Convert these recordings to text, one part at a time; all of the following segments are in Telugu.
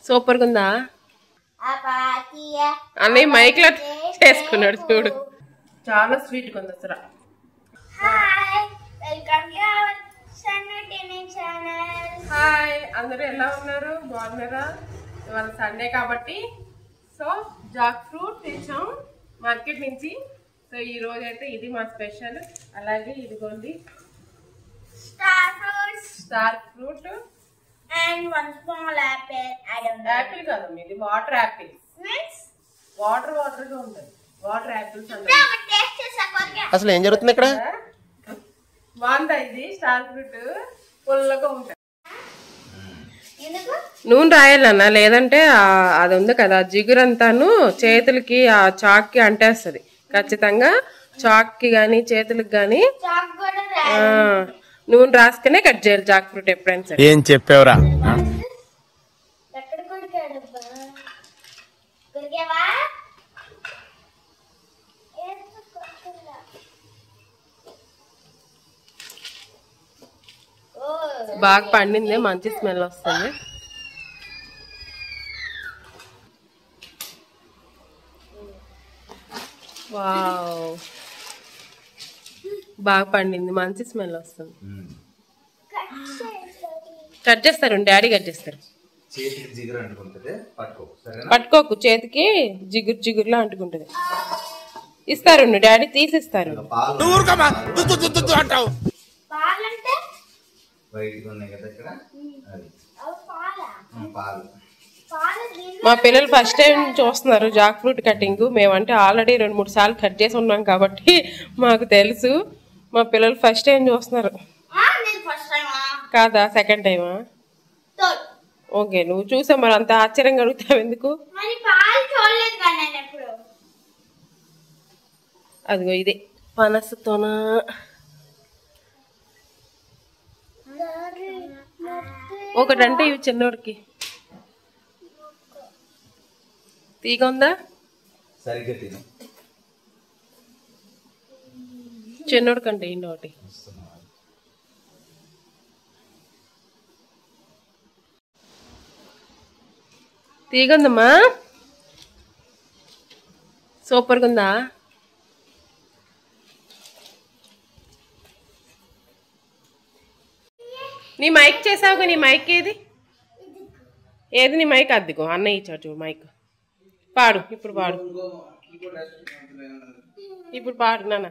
సూపర్ గా ఉందా అన్నయ్య మైక్ లో చేసుకున్నాడు చూడు. చాలా స్వీట్ గా ఉంది అసలు. హాయ్ అందరూ ఎలా ఉన్నారు? బాగున్నారా? ఇవాళ సండే కాబట్టి సో జాక్ ఫ్రూట్ తెచ్చాం మార్కెట్ నుంచి. సో ఈ రోజు అయితే ఇది మా స్పెషల్. అలాగే ఇదిగోండి star fruit and one small apple. I don't know. Apple కాదమ్మా, ఇది వాటర్ యాపిల్. వాటర్ వాటర్ గా ఉంటుంది. వాటర్ యాపిల్స్ అసలు ఏం జరుగుతుంది ఇక్కడ? బాగుందా? ఇది స్టార్ ఫ్రూట్ పుల్లగా ఉంటుంది. నూనె రాయాలన్నా, లేదంటే అది ఉంది కదా జిగురంతాను చేతులకి ఆ చాక్ కి అంటేస్తుంది. ఖచ్చితంగా చాక్ కి గానీ చేతులకి గానీ నూనె రాసుకునే కట్ చేయాలి జాక్ ఫ్రూట్ ఎప్పుడైనా సరే. ఏం చెప్పావురా? బాగా పండింది, మంచి స్మెల్ వస్తుంది. వావ్, బాగా పండింది, మంచి స్మెల్ వస్తుంది. కట్ చేస్తారు, డాడీ కట్ చేస్తారు. పట్టుకోకు, చేతికి జిగురు జిగురులా అంటుకుంటది. ఇస్తారు డాడీ, తీసిస్తారు. మా పిల్లలు ఫస్ట్ టైం చూస్తున్నారు జాక్ ఫ్రూట్ కటింగ్. మేమంటే ఆల్రెడీ 2-3 సార్లు కట్ చేసి ఉన్నాం కాబట్టి మాకు తెలుసు. మా పిల్లలు ఫస్ట్ టైం చూస్తున్నారు. కాదా, సెకండ్ టైమా? ఓకే, నువ్వు చూసా మరి అంత ఆశ్చర్యంగా అడుగుతావు ఎందుకు? అదిగో ఇదే పనసతోన. ఒకటంటే ఇవి చిన్నోడికి తీగ ఉందా? చిన్నోడి కంటే ఇంకోటి. తీగ ఉందమ్మా, సూపర్గా ఉందా? నీ మైక్ చేసావుగా, నీ మైక్ ఏది? ఏది నీ మైక్? అద్దుకో, అన్నయ్య ఇచ్చాడు మైక్. పాడు, ఇప్పుడు పాడు, ఇప్పుడు పాడు నాన్న.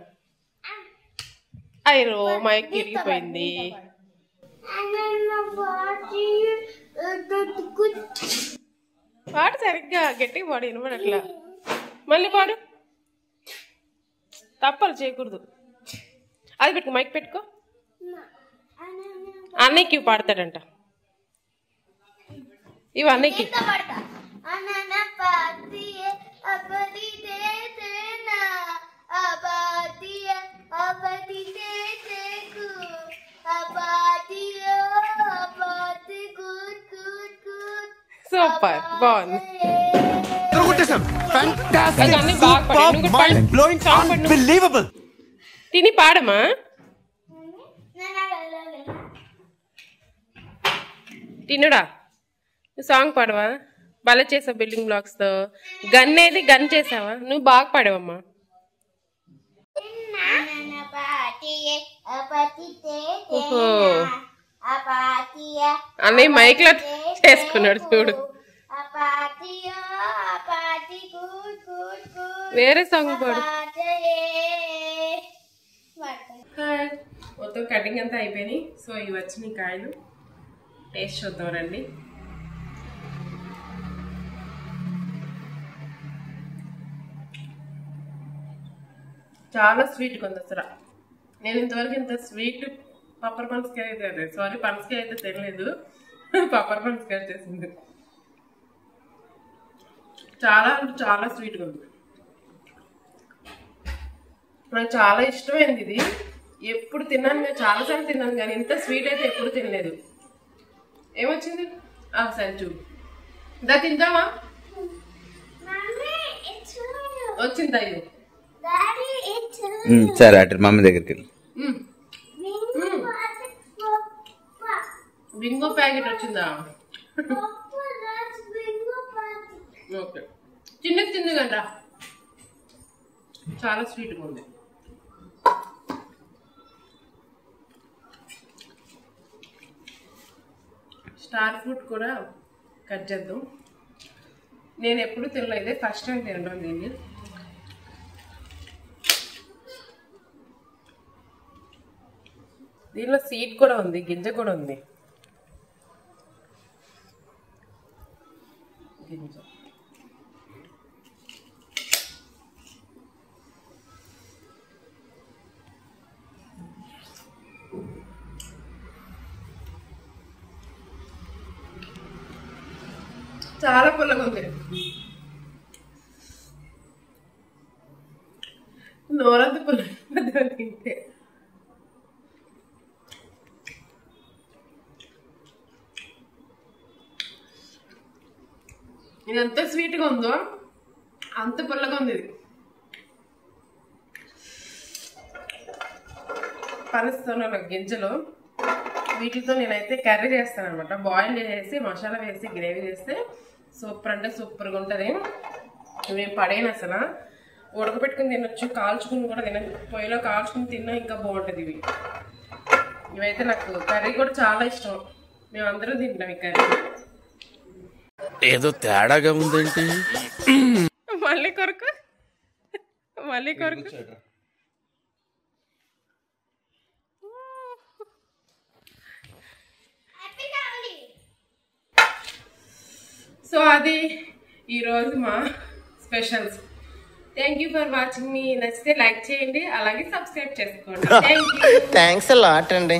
అయ్యో మైక్ ఇరిగిపోయింది. పాడు సరిగ్గా, గట్టిగా పాడు, వినపడట్లా. మళ్ళీ పాడు, తప్పలు చేయకూడదు. అది పెట్టుకో, మైక్ పెట్టుకో. అన్నయ్యకి పాడతాడంట, ఇవి అన్నయ్యకి. సూపర్, బాగుంది. తిని పాడమా. తినుడా, నువ్వు సాంగ్ పాడవా? భలే చేసావు బిల్డింగ్ బ్లాక్స్ తో. గన్ ఏది? గన్ చేసావా? నువ్వు బాగా పాడావమ్మా. అన్నయ్య మైక్ లో చేసుకున్నాడు చూడు. వేరే సాంగ్ పాడు. మొత్తం కటింగ్ అంతా అయిపోయినాయి. సో ఇవి వచ్చినాయి కాయలు, టేస్ట్ చూద్దాం రండి. చాలా స్వీట్గా ఉంది అసలు. నేను ఇంతవరకు ఇంత స్వీట్ పప్పర్ పనసకాయ అయితే, సారీ పనసకాయ అయితే తెలియదు, పప్పర్ పనసకాయ చేసింది. చాలా అంటే చాలా స్వీట్గా ఉంది. నాకు చాలా ఇష్టమైంది ఇది. ఎప్పుడు తిన్నాను, నేను చాలాసార్లు తిన్నాను కానీ ఇంత స్వీట్ అయితే ఎప్పుడు తినలేదు. ఏమొచ్చింది? సంచు దా తిందామా? వచ్చిందా ఇది? సరే అటు మమ్మీ దగ్గరికి వెళ్ళి బింగో ప్యాకెట్ వచ్చిందా? ఓకే, చిన్నగంట చాలా స్వీట్గా ఉంది. స్టార్ ఫ్రూట్ కూడా కట్ చేద్దాం. నేను ఎప్పుడు తినలేదు, ఫస్ట్ టైం తినడం దీన్ని. దీనిలో సీడ్ కూడా ఉంది, గింజ కూడా ఉంది. గింజ చాలా పుల్లగా ఉంది. నోరంత పుల్లగా తింటే ఇది ఎంత స్వీట్గా ఉందో అంత పుల్లగా ఉంది. ఇది పనస్తోన గింజలు, వీటితో నేనైతే కర్రీ చేస్తాను అనమాట. బాయిల్ చేసి మసాలా వేసి గ్రేవీ చేస్తే సూపర్ అంటే సూపర్గా ఉంటుంది. మేము పడేను అసలు, ఉడకబెట్టుకుని తినొచ్చు, కాల్చుకుని కూడా తినచ్చు. పొయ్యిలో కాల్చుకుని తిన్నా ఇంకా బాగుంటుంది. ఇవైతే నాకు కర్రీ కూడా చాలా ఇష్టం. మేము అందరూ తింటాం ఈ కర్రీ. ఏదో తేడాగా ఉందేంటి? మళ్ళీ కొరకు సో అది ఈరోజు మా specials. Thank you for watching మీ. నచ్చితే లైక్ చేయండి, అలాగే సబ్స్క్రైబ్ చేసుకోండి. థ్యాంక్స్ a lot అండి.